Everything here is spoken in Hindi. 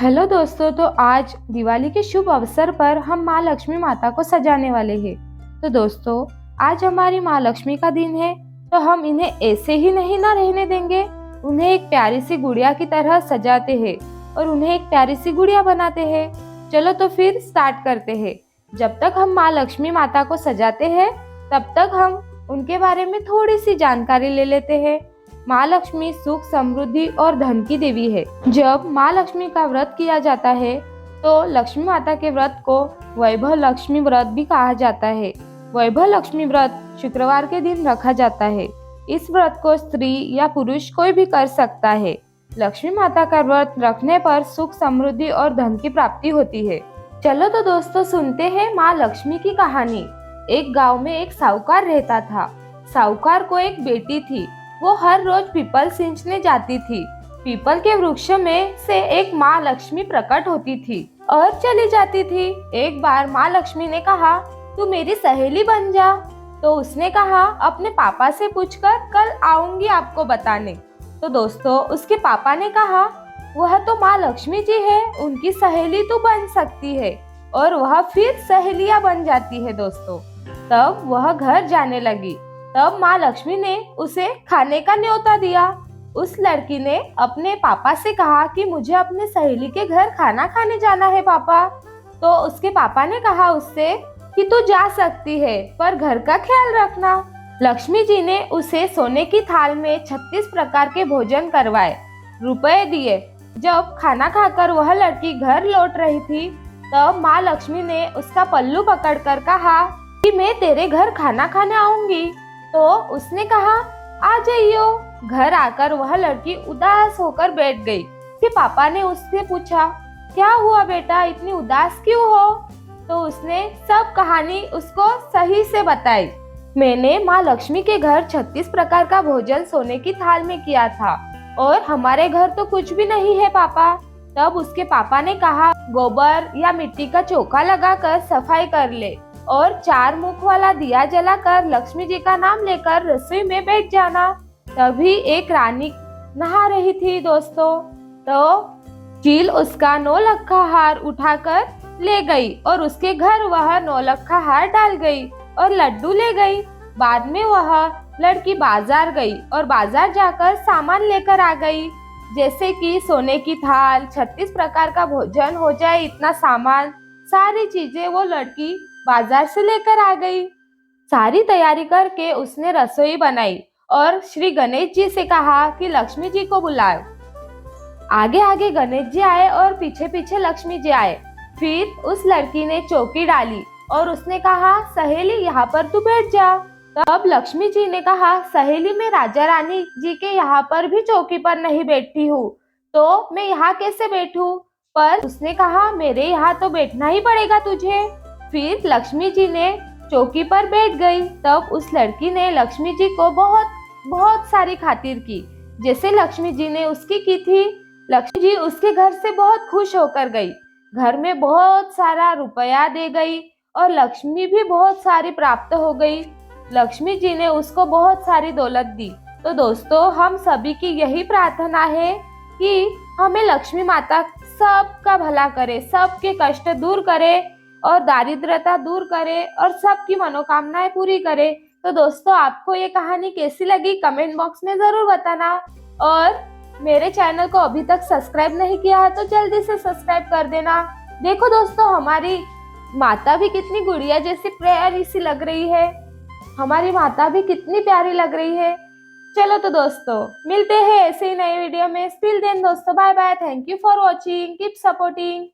हेलो दोस्तों, तो आज दिवाली के शुभ अवसर पर हम माँ लक्ष्मी माता को सजाने वाले हैं। तो दोस्तों, आज हमारी माँ लक्ष्मी का दिन है, तो हम इन्हें ऐसे ही नहीं ना रहने देंगे। उन्हें एक प्यारी सी गुड़िया की तरह सजाते हैं और उन्हें एक प्यारी सी गुड़िया बनाते हैं। चलो तो फिर स्टार्ट करते हैं। जब तक हम माँ लक्ष्मी माता को सजाते हैं, तब तक हम उनके बारे में थोड़ी सी जानकारी ले लेते हैं। माँ लक्ष्मी सुख, समृद्धि और धन की देवी है। जब माँ लक्ष्मी का व्रत किया जाता है तो लक्ष्मी माता के व्रत को वैभव लक्ष्मी व्रत भी कहा जाता है। वैभव लक्ष्मी व्रत शुक्रवार के दिन रखा जाता है। इस व्रत को स्त्री या पुरुष कोई भी कर सकता है। लक्ष्मी माता का व्रत रखने पर सुख, समृद्धि और धन की प्राप्ति होती है। चलो तो दोस्तों, सुनते हैं माँ लक्ष्मी की कहानी। एक गांव में एक साहूकार रहता था। साहूकार को एक बेटी थी। वो हर रोज पीपल सींचने जाती थी। पीपल के वृक्ष में से एक माँ लक्ष्मी प्रकट होती थी और चली जाती थी। एक बार माँ लक्ष्मी ने कहा, तू मेरी सहेली बन जा। तो उसने कहा, अपने पापा से पूछकर कल आऊंगी आपको बताने। तो दोस्तों, उसके पापा ने कहा, वह तो माँ लक्ष्मी जी है, उनकी सहेली तू बन सकती है। और वह फिर सहेलियां बन जाती है दोस्तों। तब वह घर जाने लगी। तब माँ लक्ष्मी ने उसे खाने का न्योता दिया। उस लड़की ने अपने पापा से कहा कि मुझे अपने सहेली के घर खाना खाने जाना है पापा। तो उसके पापा ने कहा उससे कि तू जा सकती है, पर घर का ख्याल रखना। लक्ष्मी जी ने उसे सोने की थाल में 36 प्रकार के भोजन करवाए, रुपए दिए। जब खाना खाकर वह लड़की घर लौट रही थी, तब माँ लक्ष्मी ने उसका पल्लू पकड़कर कहा कि मैं तेरे घर खाना खाने आऊंगी। तो उसने कहा, आ जाइयो। घर आकर वह लड़की उदास होकर बैठ गई। उसके पापा ने उससे पूछा, क्या हुआ बेटा, इतनी उदास क्यों हो? तो उसने सब कहानी उसको सही से बताई। मैंने माँ लक्ष्मी के घर 36 प्रकार का भोजन सोने की थाल में किया था और हमारे घर तो कुछ भी नहीं है पापा। तब उसके पापा ने कहा, गोबर या मिट्टी का चौका लगाकर सफाई कर ले और 4 मुख वाला दिया जलाकर लक्ष्मी जी का नाम लेकर रसोई में बैठ जाना। तभी एक रानी नहा रही थी दोस्तों। तो चील उसका 9 लक्खा हार उठाकर ले गई और उसके घर वह 9 लक्खा हार डाल गई और लड्डू ले गई। बाद में वह लड़की बाजार गई और बाजार जाकर सामान लेकर आ गई, जैसे कि सोने की थाल, 36 प्रकार का भोजन हो जाए, इतना सामान, सारी चीजें वो लड़की बाजार से लेकर आ गई। सारी तैयारी करके उसने रसोई बनाई और श्री गणेश जी से कहा कि लक्ष्मी जी को बुलाओ। आगे आगे गणेश जी आए और पीछे पीछे लक्ष्मी जी आए। फिर उस लड़की ने चौकी डाली और उसने कहा, सहेली यहाँ पर तू बैठ जा। तब लक्ष्मी जी ने कहा, सहेली मैं राजा रानी जी के यहाँ पर भी चौकी पर नहीं बैठती हूँ, तो मैं यहाँ कैसे बैठूं? पर उसने कहा, मेरे यहाँ तो बैठना ही पड़ेगा तुझे। फिर लक्ष्मी जी ने चौकी पर बैठ गई। तब उस लड़की ने लक्ष्मी जी को बहुत बहुत सारी खातिर की, जैसे लक्ष्मी जी ने उसकी की थी। लक्ष्मी जी उसके घर से बहुत खुश होकर गई। घर में बहुत सारा रुपया दे गई और लक्ष्मी भी बहुत सारी प्राप्त हो गई। लक्ष्मी जी ने उसको बहुत सारी दौलत दी। तो दोस्तों, हम सभी की यही प्रार्थना है कि हमें लक्ष्मी माता सबका भला करे, सबके कष्ट दूर करे और दारिद्रता दूर करे और सबकी मनोकामनाएं पूरी करे। तो दोस्तों, आपको ये कहानी कैसी लगी कमेंट बॉक्स में जरूर बताना। और मेरे चैनल को अभी तक सब्सक्राइब नहीं किया है तो जल्दी से सब्सक्राइब कर देना। देखो दोस्तों, हमारी माता भी कितनी गुड़िया जैसी प्यारी सी लग रही है। हमारी माता भी कितनी प्यारी लग रही है। चलो तो दोस्तों, मिलते हैं ऐसे ही नए वीडियो में। टिल देन दोस्तों, bye bye. Thank you for watching, keep supporting.